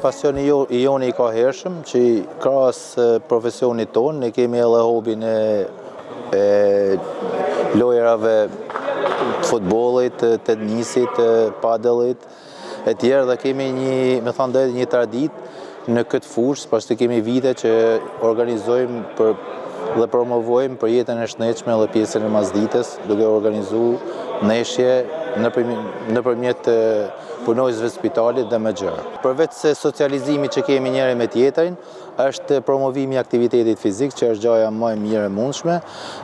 pasioni i joni i ka hershëm, që krahas profesionit tonë, ne kemi edhe hobin e lojrave futbollit, tennisit, padellit, e tjerë, dhe kemi një traditë në këtë fushë, pashtë kemi vite që organizojmë dhe promovojmë për jetën e shnetshme dhe pjesën e masdites, duke organizu neshje nëpërmjet punojësve spitalit dhe me gjëra. Përveç se socializimi që kemi njëri me tjetrin, është promovimi i aktivitetit fizik, që është gjaja më e mirë e mundshme,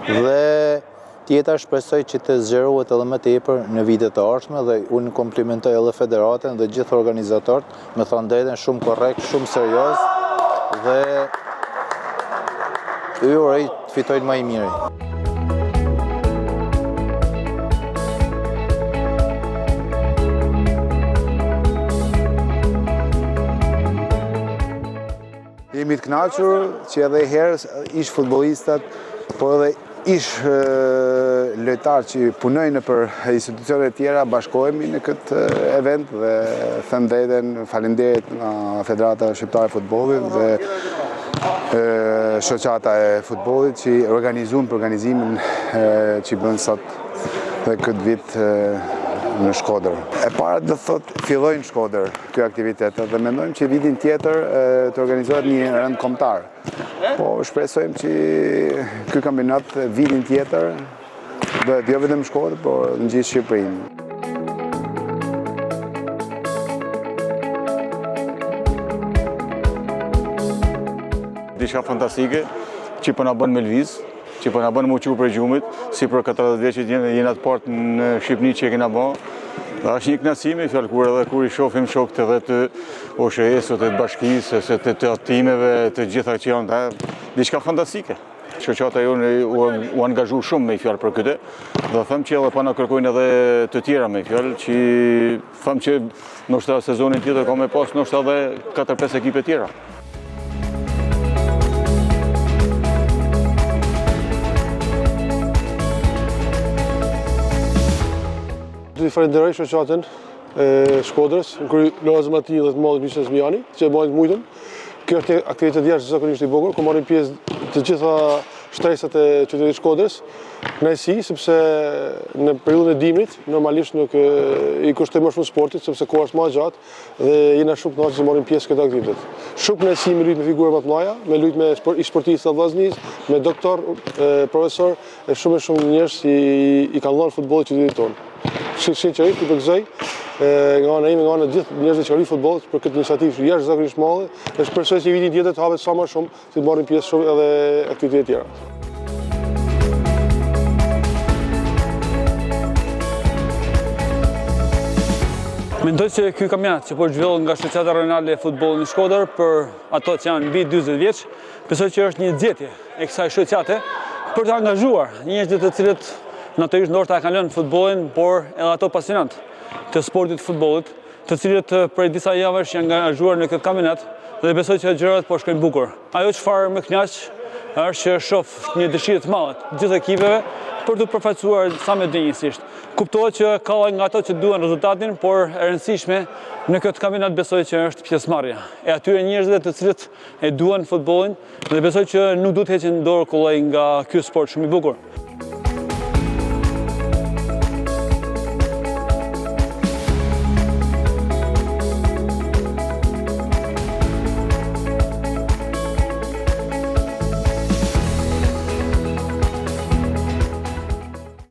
dhe tjetra shpresoj që të zgjerohet edhe më tepër në vitet të ardhshme, dhe unë komplimentoj edhe federatën dhe gjithë organizatorët, me thënë drejtën, shumë korrekt, shumë serioz, dhe ju uroj të fitojnë më i miri. Jemi të kënaqur që edhe herë ish futbollistat, por edhe ish lojtarë që punojnë për institucionet tjera bashkohemi në këtë event dhe them drejtën faleminderit nga Federata Shqiptare e Futbollit dhe shoqata e futbollit që organizuan organizimin që bën sot dhe këtë vit në Shkodër. E para do thotë fillojnë në Shkodër ky aktivitet dhe mendojmë që vitin tjetër të organizohet një rënd kombëtar. Po shpresojmë që ky kampionat vitin tjetër bëhet jo vetëm në Shkodër, por në gjithë Shqipërinë. Diçka fantastike që po na bën me lviz, që po na bën me uqu për gjumit, si për 40 vjeçit jena të partë në Shqipëni që e kena bën. Është një kënaqësi, fjalë edhe kur i shohim shokët edhe të OSHE-s, të bashkisë, të timeve, të gjitha që janë, diçka fantastike. Shoqata jonë u angazhu shumë me fjalë për këtë, dhe them që edhe pa na kërkojnë edhe të tjera me fjalë, që them që ndoshta sezonin tjetër ka me pas ndoshta edhe 4-5 ekipe tjera. Të falenderoj shoqatën e Shkodrës, në kry Loazëm Ati dhe të madhët Mishes Mijani, që e bajnë të mujtën. Kjo është aktivitet jashtëzakonisht i bukur, ku marrim pjesë të gjitha shtresat e qytetit Shkodrës. Kënaqësi, sepse në periudhën e dimrit normalisht nuk i kushtoj më shumë sportit, sepse koha është më e gjatë dhe jena shumë të kënaqur që marrim pjesë këtë aktivitet. Shumë kënaqësi me lujt me figura më të mëdha, me lujt me sportistë të vllaznis, me doktor, profesor, e shumë njerëz që i kanë dhënë futbollit qytetit tonë. Sinqerisht i përgëzoj nga ana ime, nga ana gjithë njerëzve që rri futbollit për këtë iniciativë jashtëzakonisht madhe, dhe shpresoj që vitin tjetër të hapet sa më shumë, si të marrin pjesë shumë edhe aktivitete tjera. Mendoj që ky kampionat që po zhvillohet nga Shoqata Rajonale e Futbollit në Shkodër për ato që janë mbi 40 vjeç, besoj që është një nxjetje e kësaj shoqate për të angazhuar njerëzit të cilët natyrisht ndoshta e kanë lënë futbollin, por edhe ato pasionantë të sportit të futbollit, të cilët prej disa javësh janë angazhuar në këtë kampionat dhe besoj që gjërat po shkojnë bukur. Ajo çfarë më kënaq është që shoh një dëshirë të madhe të gjithë ekipeve për të përfaqësuar sa më dinjësisht. Kuptohet që ka nga ato që duan rezultatin, por e rëndësishme në këtë kampionat besoj që është pjesëmarrja e atyre njerëzve të cilët e duan futbollin dhe besoj që nuk duhet heqen dorë kollaj nga ky sport shumë i bukur.